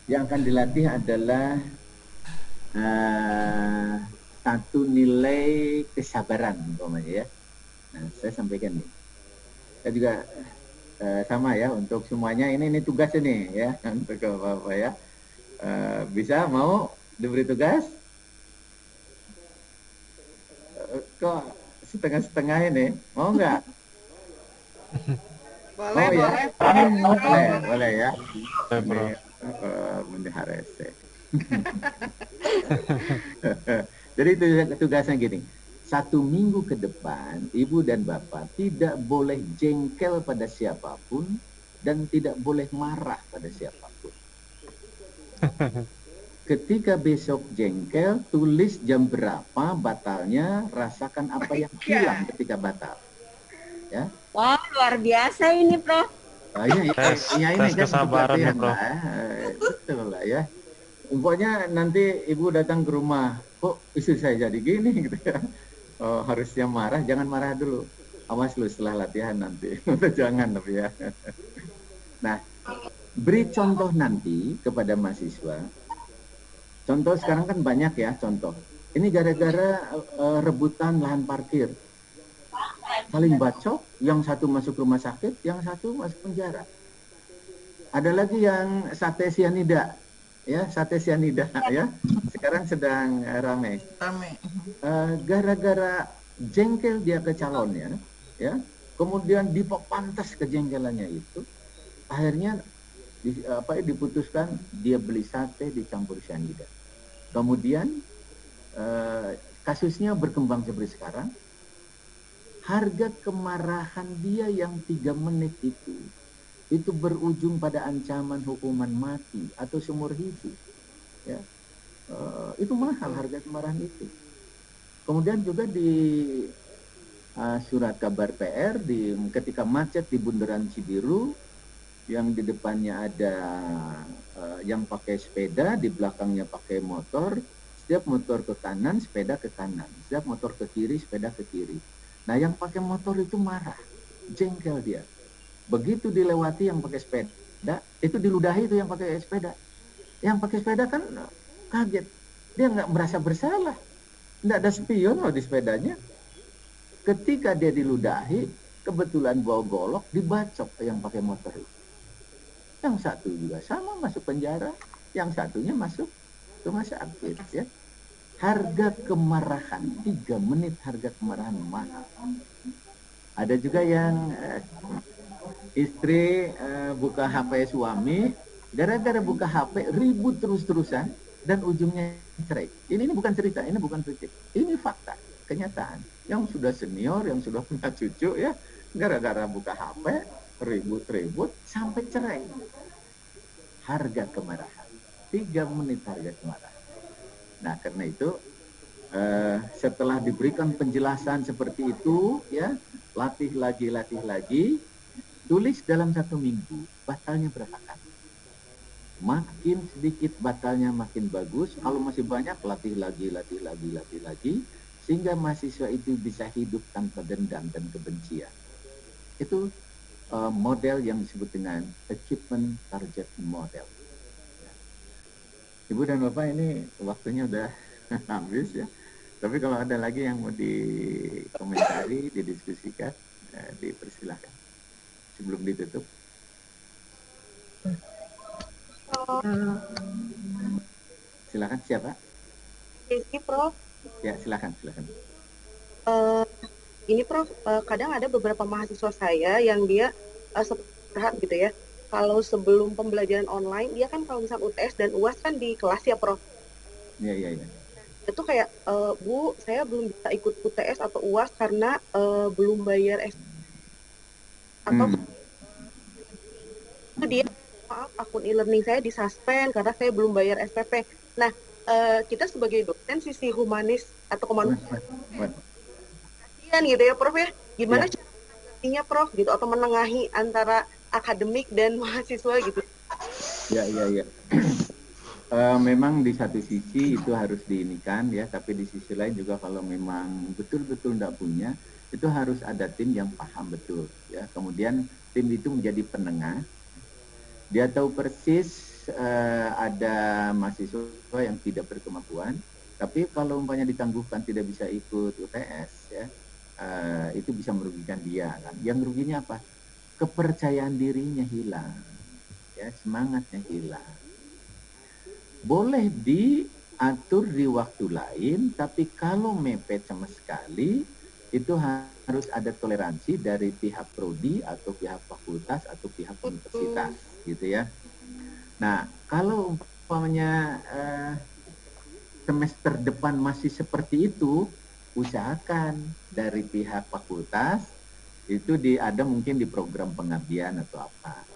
Yang akan dilatih adalah satu nilai kesabaran, umpamanya ya. Nah, saya sampaikan nih. Saya juga sama ya untuk semuanya ini tugas ini ya untuk apa ya. Bisa mau diberi tugas? Kok setengah-setengah ini? Mau nggak? Boleh, Oh ya, boleh ya. Ini Bunda Rese. Jadi itu tugasnya gini. 1 minggu ke depan, ibu dan bapak tidak boleh jengkel pada siapapun dan tidak boleh marah pada siapapun. Ketika besok jengkel, tulis jam berapa batalnya, rasakan apa yang hilang ketika batal. Ya. Wah, luar biasa ini, Prof. Ini tes kan kesabaran pelatihan nih, Prof. lah. Betul lah ya. Pokoknya nanti ibu datang ke rumah, kok istri saya jadi gini gitu ya. Harusnya marah, jangan marah dulu. Awas lu setelah latihan nanti. Jangan tapi ya. Nah, beri contoh nanti kepada mahasiswa. Contoh sekarang kan banyak ya contoh. Ini gara-gara rebutan lahan parkir. Saling bacok, yang satu masuk rumah sakit, yang satu masuk penjara. Ada lagi yang sate sianida. Ya, sate sianida ya. Sekarang sedang ramai. Gara-gara jengkel dia ke calonnya, ya. Kemudian dipantas kejengkelannya itu, akhirnya diputuskan dia beli sate dicampur sianida. Kemudian kasusnya berkembang seperti sekarang. Harga kemarahan dia yang 3 menit itu berujung pada ancaman hukuman mati atau seumur hidup. Ya. Itu mahal harga kemarahan itu. Kemudian juga di surat kabar PR ketika macet di Bundaran Cibiru, yang di depannya ada yang pakai sepeda, di belakangnya pakai motor. Setiap motor ke kanan, sepeda ke kanan. Setiap motor ke kiri, sepeda ke kiri. Nah, yang pakai motor itu marah, jengkel dia. Begitu dilewati yang pakai sepeda, itu diludahi itu yang pakai sepeda. Yang pakai sepeda kan kaget, dia nggak merasa bersalah, nggak ada spion loh di sepedanya. Ketika dia diludahi, kebetulan bawa golok, dibacok yang pakai motor itu. Yang satu juga sama masuk penjara, yang satunya masuk rumah sakit ya. Harga kemarahan, 3 menit harga kemarahan mahal. Ada juga yang istri buka HP suami, gara-gara buka HP ribut terus-terusan dan ujungnya cerai. Ini bukan cerita, ini bukan kritik. Ini fakta, kenyataan. Yang sudah senior, yang sudah punya cucu ya, gara-gara buka HP ribut-ribut sampai cerai. Harga kemarahan, 3 menit harga kemarahan. Nah, karena itu setelah diberikan penjelasan seperti itu, ya, latih lagi, tulis dalam 1 minggu batalnya berapa kali. Makin sedikit batalnya makin bagus. Kalau masih banyak, latih lagi, sehingga mahasiswa itu bisa hidup tanpa dendam dan kebencian. Itu model yang disebut dengan achievement target model. Ibu dan Bapak, ini waktunya udah habis ya. Tapi kalau ada lagi yang mau dikomentari, didiskusikan, dipersilahkan. Sebelum ditutup. Silakan, siapa? Ini Prof. Ya, silakan. Ini Prof, kadang ada beberapa mahasiswa saya yang dia sehat gitu ya. kalau sebelum pembelajaran online, dia kan kalau misal UTS dan UAS kan di kelas ya, Prof. Iya, iya, iya. Itu kayak, Bu, saya belum bisa ikut UTS atau UAS karena belum bayar atau Hmm. itu dia, maaf, akun e-learning saya disuspend karena saya belum bayar SPP. Nah, kita sebagai dosen sisi humanis atau kemanusiaan Waduh. gitu ya, Prof ya. Gimana Ya, caranya, Prof, gitu, atau menengahi antara akademik dan mahasiswa gitu. ya, ya, ya. Memang di satu sisi itu harus diinikan ya, tapi di sisi lain juga kalau memang betul-betul tidak punya, itu harus ada tim yang paham betul ya. Kemudian tim itu menjadi penengah. Dia tahu persis ada mahasiswa yang tidak berkemampuan, tapi kalau umpamanya ditangguhkan tidak bisa ikut UTS ya, itu bisa merugikan dia kan. Yang meruginya apa? Kepercayaan dirinya hilang, ya semangatnya hilang. Boleh diatur di waktu lain, tapi kalau mepet sama sekali, itu harus ada toleransi dari pihak prodi atau pihak fakultas atau pihak universitas, gitu ya. Nah, kalau umpamanya semester depan masih seperti itu, usahakan dari pihak fakultas itu ada mungkin di program pengabdian atau apa.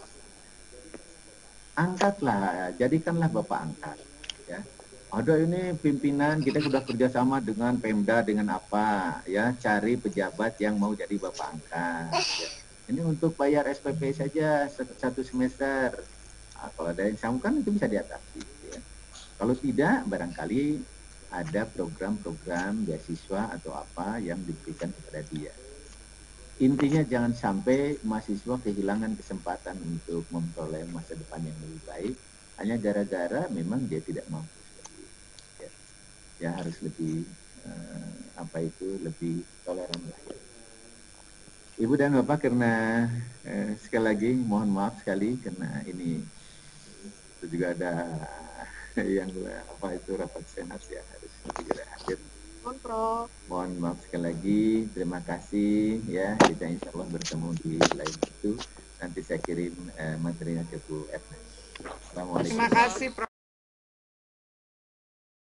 Angkatlah, jadikanlah Bapak angkat. Ya. Ada ini pimpinan, kita sudah kerjasama dengan Pemda, dengan apa, ya, cari pejabat yang mau jadi Bapak angkat. Ya. Ini untuk bayar SPP saja satu semester. Nah, kalau ada yang sangkan itu bisa diatasi. Ya. Kalau tidak, barangkali ada program-program beasiswa atau apa yang diberikan kepada dia. Intinya jangan sampai mahasiswa kehilangan kesempatan untuk memperoleh masa depan yang lebih baik hanya gara-gara memang dia tidak mampu seperti itu. Ya, ya harus lebih lebih toleran lah. Ya. Ibu dan Bapak, karena sekali lagi mohon maaf sekali karena ini itu juga ada yang rapat senat ya harus segera hadir. Prof. Mohon maaf sekali lagi, terima kasih ya. Kita insya Allah bertemu di lain waktu. Nanti saya kirim materinya ke Bu Edna. Assalamualaikum. Terima kasih, Prof.